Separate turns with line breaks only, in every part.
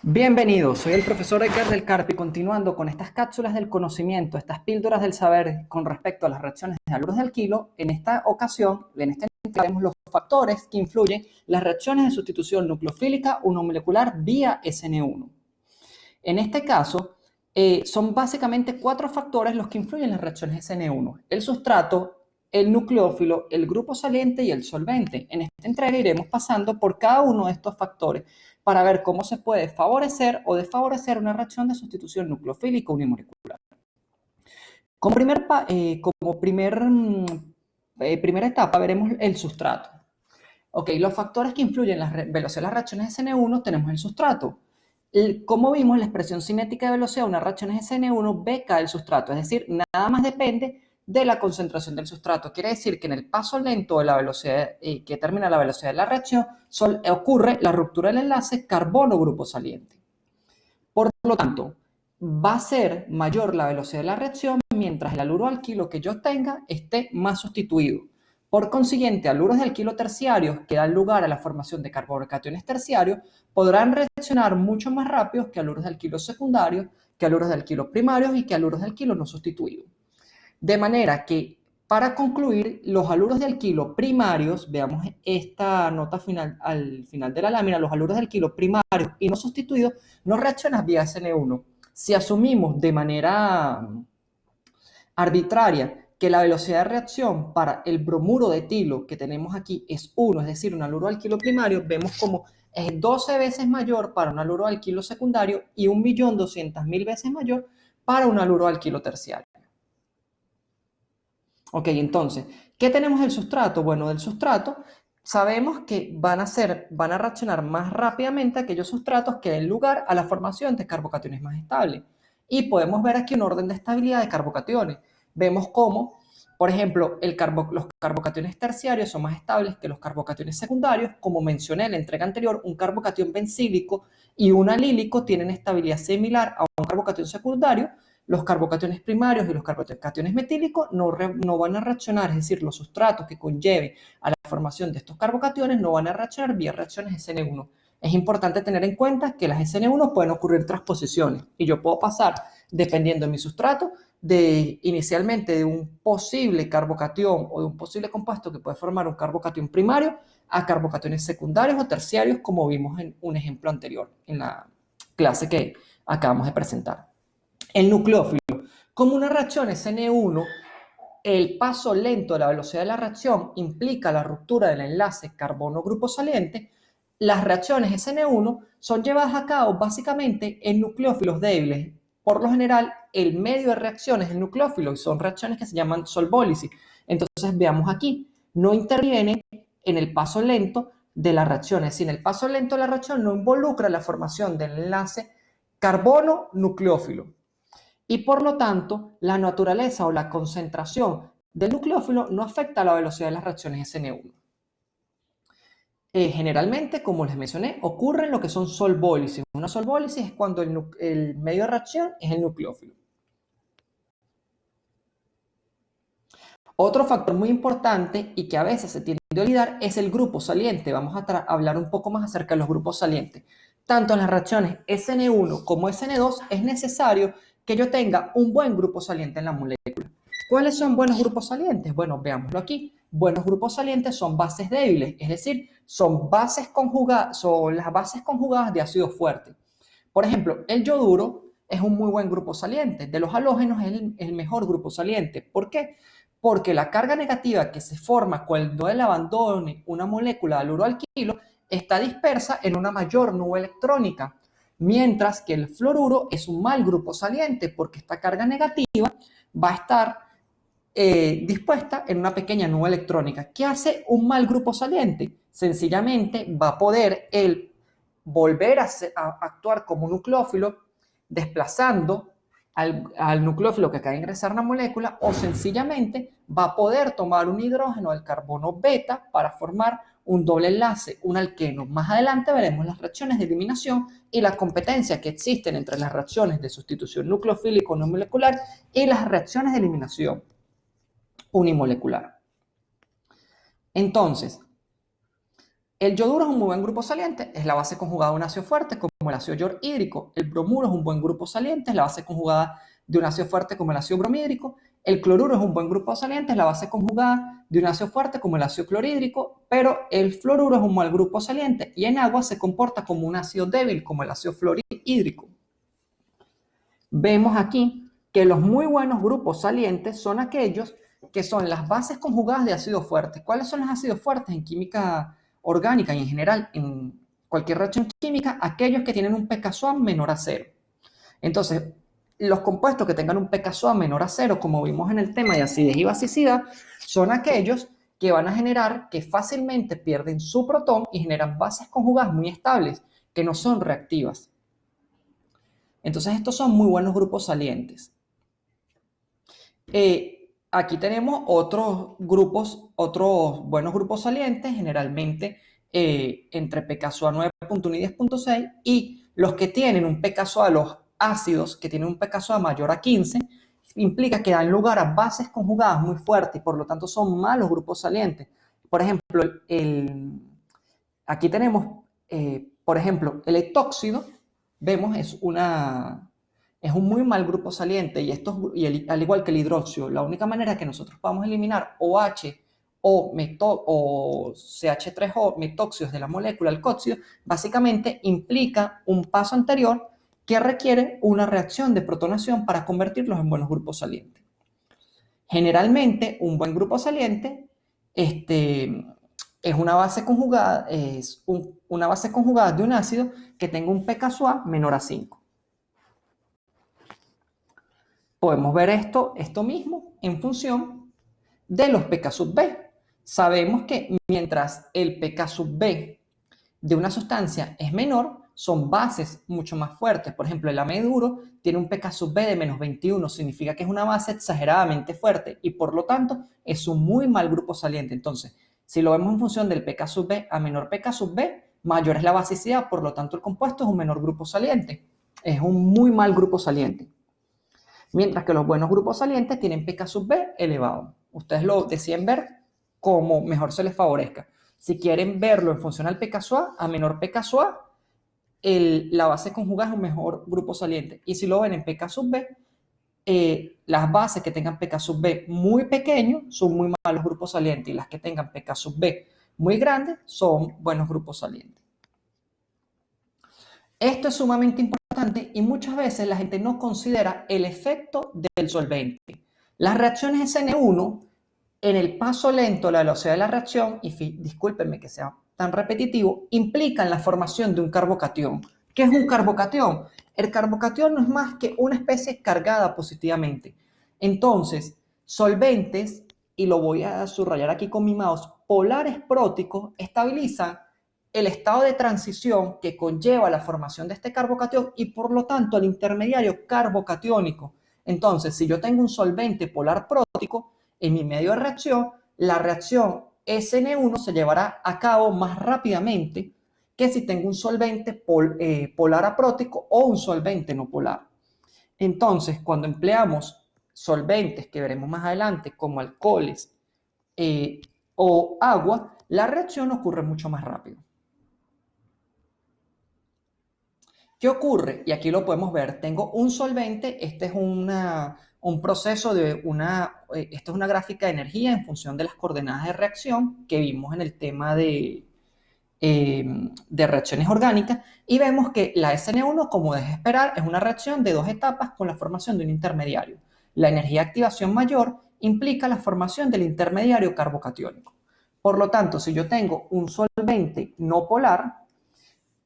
Bienvenidos, soy el profesor Edgar del Carpi, continuando con estas cápsulas del conocimiento, estas píldoras del saber con respecto a las reacciones de haluro de alquilo. En esta ocasión, vemos los factores que influyen las reacciones de sustitución nucleofílica unimolecular vía SN1. En este caso, son básicamente 4 factores los que influyen en las reacciones SN1: el sustrato, el nucleófilo, el grupo saliente y el solvente. En esta entrega iremos pasando por cada uno de estos factores para ver cómo se puede favorecer o desfavorecer una reacción de sustitución nucleofílica unimolecular. Primera etapa veremos el sustrato. Ok, los factores que influyen en la velocidad de las reacciones SN1, tenemos el sustrato. Como vimos, la expresión cinética de velocidad de una reacción es SN1 beca del sustrato, es decir, nada más depende de la concentración del sustrato. Quiere decir que en el paso lento de la velocidad que determina la velocidad de la reacción ocurre la ruptura del enlace carbono-grupo saliente. Por lo tanto, va a ser mayor la velocidad de la reacción mientras el haluro alquilo que yo tenga esté más sustituido. Por consiguiente, haluros de alquilo terciarios que dan lugar a la formación de carbocationes terciarios podrán reaccionar mucho más rápido que haluros de alquilo secundarios, que haluros de alquilo primarios y que haluros de alquilo no sustituidos. De manera que, para concluir, los haluros de alquilo primarios, veamos esta nota final al final de la lámina, los haluros de alquilo primarios y no sustituidos no reaccionan vía SN1. Si asumimos de manera arbitraria que la velocidad de reacción para el bromuro de etilo que tenemos aquí es 1, es decir, un haluro de alquilo primario, vemos como es 12 veces mayor para un haluro de alquilo secundario y 1.200.000 veces mayor para un haluro de alquilo terciario. Ok, entonces, ¿qué tenemos del sustrato? Bueno, del sustrato sabemos que van a reaccionar más rápidamente aquellos sustratos que den lugar a la formación de carbocationes más estables. Y podemos ver aquí un orden de estabilidad de carbocationes. Vemos cómo, por ejemplo, los carbocationes terciarios son más estables que los carbocationes secundarios. Como mencioné en la entrega anterior, un carbocatión bencílico y un alílico tienen estabilidad similar a un carbocatión secundario. Los carbocationes primarios y los carbocationes metílicos no van a reaccionar, es decir, los sustratos que conlleven a la formación de estos carbocationes no van a reaccionar vía reacciones SN1. Es importante tener en cuenta que las SN1 pueden ocurrir transposiciones y yo puedo pasar, dependiendo de mi sustrato, inicialmente de un posible carbocatión o de un posible compuesto que puede formar un carbocatión primario a carbocationes secundarios o terciarios, como vimos en un ejemplo anterior en la clase que acabamos de presentar. El nucleófilo, como una reacción SN1, el paso lento de la velocidad de la reacción implica la ruptura del enlace carbono-grupo saliente. Las reacciones SN1 son llevadas a cabo básicamente en nucleófilos débiles. Por lo general, el medio de reacción es el nucleófilo y son reacciones que se llaman solvólisis. Entonces, veamos aquí, no interviene en el paso lento de la reacción. Es decir, en el paso lento de la reacción no involucra la formación del enlace carbono-nucleófilo. Y por lo tanto, la naturaleza o la concentración del nucleófilo no afecta a la velocidad de las reacciones SN1. Generalmente, como les mencioné, ocurre en lo que son solvólisis. Una solvólisis es cuando el medio de reacción es el nucleófilo. Otro factor muy importante y que a veces se tiende a olvidar es el grupo saliente. Vamos a hablar un poco más acerca de los grupos salientes. Tanto en las reacciones SN1 como SN2 es necesario que yo tenga un buen grupo saliente en la molécula. ¿Cuáles son buenos grupos salientes? Bueno, veámoslo aquí. Buenos grupos salientes son bases débiles, es decir, son las bases conjugadas de ácido fuerte. Por ejemplo, el yoduro es un muy buen grupo saliente. De los halógenos es el mejor grupo saliente. ¿Por qué? Porque la carga negativa que se forma cuando él abandone una molécula de haluro alquilo está dispersa en una mayor nube electrónica, mientras que el fluoruro es un mal grupo saliente porque esta carga negativa va a estar dispuesta en una pequeña nube electrónica. ¿Qué hace un mal grupo saliente? Sencillamente va a poder él volver a actuar como nucleófilo, desplazando al nucleófilo que acaba de ingresar a una molécula, o sencillamente va a poder tomar un hidrógeno del carbono beta para formar un doble enlace, un alqueno. Más adelante veremos las reacciones de eliminación y la competencia que existen entre las reacciones de sustitución nucleofílico no molecular y las reacciones de eliminación unimolecular. Entonces, el yoduro es un muy buen grupo saliente, es la base conjugada de un ácido fuerte, como como el ácido hídrico. El bromuro es un buen grupo saliente, es la base conjugada de un ácido fuerte como el ácido bromhídrico. El cloruro es un buen grupo saliente, es la base conjugada de un ácido fuerte como el ácido clorhídrico, pero el fluoruro es un mal grupo saliente y en agua se comporta como un ácido débil como el ácido fluorhídrico. Vemos aquí que los muy buenos grupos salientes son aquellos que son las bases conjugadas de ácidos fuertes. ¿Cuáles son los ácidos fuertes en química orgánica y en general en cualquier reacción química? Aquellos que tienen un pKa menor a 0. Entonces, los compuestos que tengan un pKa menor a 0, como vimos en el tema de acidez y basicidad, son aquellos que van a generar que fácilmente pierden su protón y generan bases conjugadas muy estables, que no son reactivas. Entonces, estos son muy buenos grupos salientes. Aquí tenemos otros buenos grupos salientes, generalmente entre pKa 9.1 y 10.6, y los que tienen un pKa, los ácidos que tienen un pKa mayor a 15, implica que dan lugar a bases conjugadas muy fuertes y por lo tanto son malos grupos salientes. Por ejemplo, aquí tenemos, por ejemplo, el etóxido, vemos, es un muy mal grupo saliente al igual que el hidróxido, la única manera que nosotros podamos eliminar OH o CH3O, metóxidos de la molécula, el cóxido, básicamente implica un paso anterior que requiere una reacción de protonación para convertirlos en buenos grupos salientes. Generalmente, un buen grupo saliente es una base conjugada, una base conjugada de un ácido que tenga un pKa menor a 5. Podemos ver esto mismo en función de los pKb. Sabemos que mientras el pKb de una sustancia es menor, son bases mucho más fuertes. Por ejemplo, el amiduro tiene un pKb de menos 21, significa que es una base exageradamente fuerte y por lo tanto es un muy mal grupo saliente. Entonces, si lo vemos en función del pKb a menor pKb, mayor es la basicidad, por lo tanto el compuesto es un menor grupo saliente. Es un muy mal grupo saliente. Mientras que los buenos grupos salientes tienen pKb elevado. Ustedes lo deciden ver como mejor se les favorezca. Si quieren verlo en función al pKa, a menor pKa, la base conjugada es un mejor grupo saliente. Y si lo ven en pKb, las bases que tengan pKb muy pequeño son muy malos grupos salientes y las que tengan pKb muy grandes son buenos grupos salientes. Esto es sumamente importante y muchas veces la gente no considera el efecto del solvente. Las reacciones SN1, en el paso lento, la velocidad de la reacción, y discúlpenme que sea tan repetitivo, implican la formación de un carbocatión. ¿Qué es un carbocatión? El carbocatión no es más que una especie cargada positivamente. Entonces, solventes, y lo voy a subrayar aquí con mi mouse, polares próticos estabilizan el estado de transición que conlleva la formación de este carbocatión y por lo tanto el intermediario carbocatiónico. Entonces, si yo tengo un solvente polar prótico en mi medio de reacción, la reacción SN1 se llevará a cabo más rápidamente que si tengo un solvente polar aprótico o un solvente no polar. Entonces, cuando empleamos solventes que veremos más adelante como alcoholes o agua, la reacción ocurre mucho más rápido. ¿Qué ocurre? Y aquí lo podemos ver. Tengo un solvente, este es un proceso esto es una gráfica de energía en función de las coordenadas de reacción que vimos en el tema de reacciones orgánicas y vemos que la SN1, como debes esperar, es una reacción de dos etapas con la formación de un intermediario. La energía de activación mayor implica la formación del intermediario carbocatiónico. Por lo tanto, si yo tengo un solvente no polar,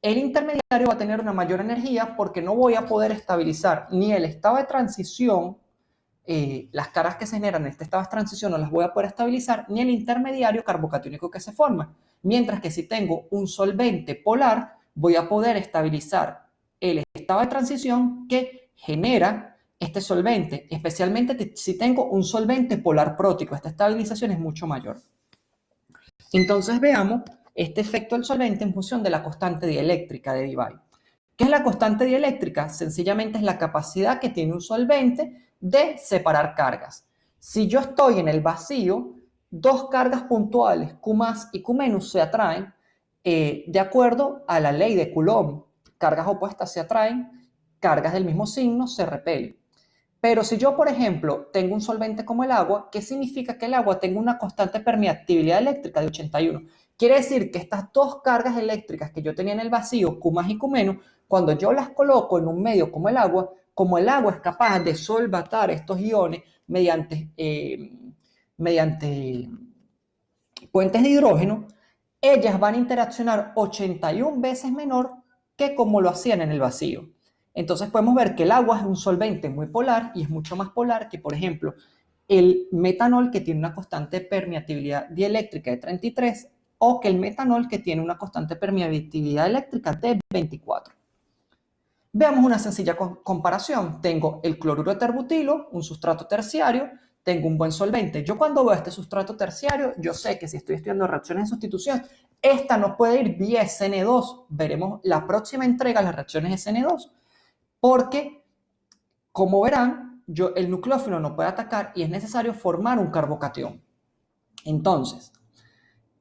el intermediario va a tener una mayor energía porque no voy a poder estabilizar ni el estado de transición, las cargas que se generan en este estado de transición no las voy a poder estabilizar, ni el intermediario carbocatiónico que se forma. Mientras que si tengo un solvente polar, voy a poder estabilizar el estado de transición que genera este solvente, especialmente si tengo un solvente polar prótico. Esta estabilización es mucho mayor. Entonces veamos este efecto del solvente en función de la constante dieléctrica de Debye. ¿Qué es la constante dieléctrica? Sencillamente es la capacidad que tiene un solvente de separar cargas. Si yo estoy en el vacío, dos cargas puntuales, Q más y Q menos, se atraen de acuerdo a la ley de Coulomb. cargas opuestas se atraen, cargas del mismo signo se repelen. Pero si yo, por ejemplo, tengo un solvente como el agua, ¿qué significa que el agua tenga una constante permeabilidad eléctrica de 81? Quiere decir que estas dos cargas eléctricas que yo tenía en el vacío, Q más y Q menos, cuando yo las coloco en un medio como el agua es capaz de solvatar estos iones mediante puentes de hidrógeno, ellas van a interaccionar 81 veces menor que como lo hacían en el vacío. Entonces podemos ver que el agua es un solvente muy polar y es mucho más polar que, por ejemplo, el metanol, que tiene una constante permeabilidad dieléctrica de 33, o que el metanol, que tiene una constante permeabilidad eléctrica de 24. Veamos una sencilla comparación. Tengo el cloruro de terbutilo, un sustrato terciario, tengo un buen solvente. Yo cuando veo este sustrato terciario, yo sé que si estoy estudiando reacciones de sustitución, esta no puede ir vía SN2. Veremos la próxima entrega, las reacciones SN2, porque, como verán, el nucleófilo no puede atacar y es necesario formar un carbocatión. Entonces,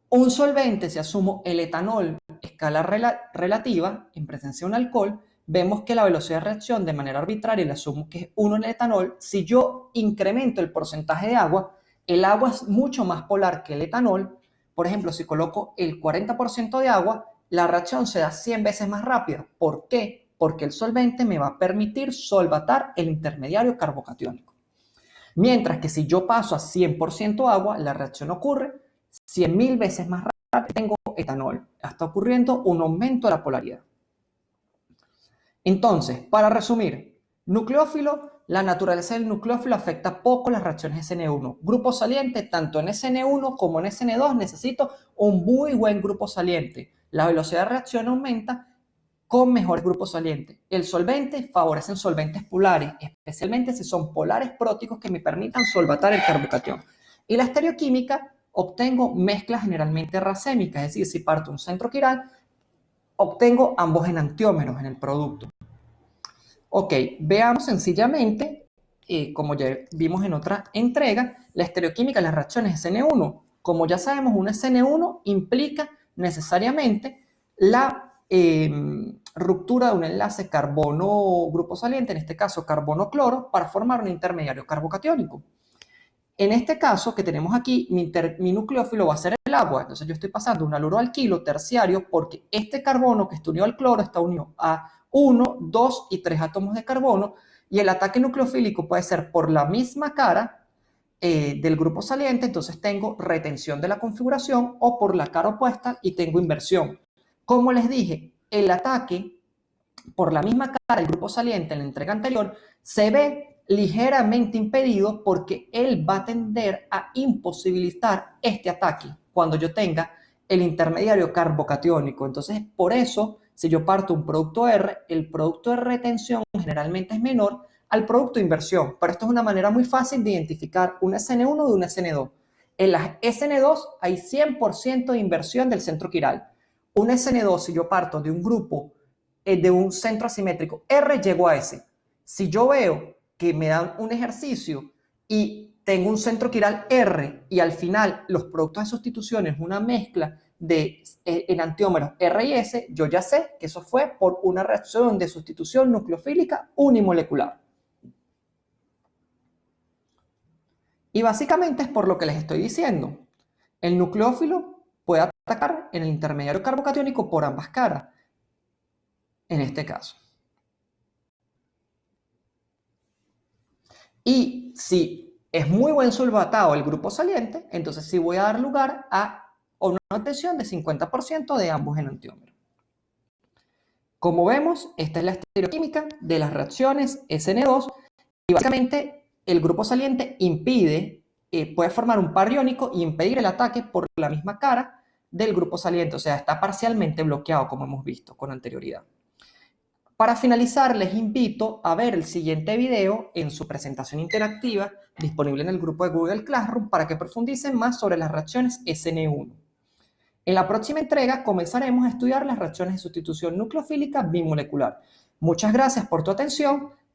un solvente, si asumo el etanol escala relativa en presencia de un alcohol, vemos que la velocidad de reacción de manera arbitraria le asumo que es 1 en el etanol. Si yo incremento el porcentaje de agua, el agua es mucho más polar que el etanol. Por ejemplo, si coloco el 40% de agua, la reacción se da 100 veces más rápida. ¿Por qué? Porque el solvente me va a permitir solvatar el intermediario carbocatiónico. Mientras que si yo paso a 100% agua, la reacción ocurre 100.000 veces más rápido. Tengo etanol. Está ocurriendo un aumento de la polaridad. Entonces, para resumir, nucleófilo, la naturaleza del nucleófilo afecta poco las reacciones SN1. Grupo saliente, tanto en SN1 como en SN2 necesito un muy buen grupo saliente. La velocidad de reacción aumenta con mejores grupos salientes. El solvente favorecen solventes polares, especialmente si son polares próticos que me permitan solvatar el carbocatión. Y la estereoquímica, obtengo mezclas generalmente racémicas, es decir, si parto un centro quiral, obtengo ambos enantiómeros en el producto. Ok, veamos sencillamente, como ya vimos en otra entrega, la estereoquímica de las reacciones SN1. Como ya sabemos, un SN1 implica necesariamente la ruptura de un enlace carbono-grupo saliente, en este caso carbono-cloro, para formar un intermediario carbocatiónico. En este caso que tenemos aquí, mi nucleófilo va a ser el agua. Entonces yo estoy pasando un aluroalquilo terciario porque este carbono que está unido al cloro está unido a 1, 2 y 3 átomos de carbono, y el ataque nucleofílico puede ser por la misma cara del grupo saliente, entonces tengo retención de la configuración, o por la cara opuesta y tengo inversión. Como les dije, el ataque por la misma cara del grupo saliente en la entrega anterior se ve ligeramente impedido porque él va a tender a imposibilitar este ataque cuando yo tenga el intermediario carbocatiónico. Entonces, por eso, si yo parto un producto R, el producto de retención generalmente es menor al producto de inversión. Pero esto es una manera muy fácil de identificar un SN1 de un SN2. En las SN2 hay 100% de inversión del centro quiral. Un SN2, si yo parto de un grupo de un centro asimétrico R, llego a S. Si yo veo que me dan un ejercicio y tengo un centro quiral R y al final los productos de sustitución es una mezcla de enantiómeros R y S, yo ya sé que eso fue por una reacción de sustitución nucleofílica unimolecular. Y básicamente es por lo que les estoy diciendo. El nucleófilo puede atacar en el intermediario carbocatiónico por ambas caras, en este caso. Y si es muy buen solvatado el grupo saliente, entonces sí voy a dar lugar a una obtención de 50% de ambos enantiómeros. Como vemos, esta es la estereoquímica de las reacciones SN2 y básicamente el grupo saliente puede formar un par iónico y impedir el ataque por la misma cara del grupo saliente, o sea, está parcialmente bloqueado como hemos visto con anterioridad. Para finalizar, les invito a ver el siguiente video en su presentación interactiva disponible en el grupo de Google Classroom para que profundicen más sobre las reacciones SN1. En la próxima entrega comenzaremos a estudiar las reacciones de sustitución nucleofílica bimolecular. Muchas gracias por tu atención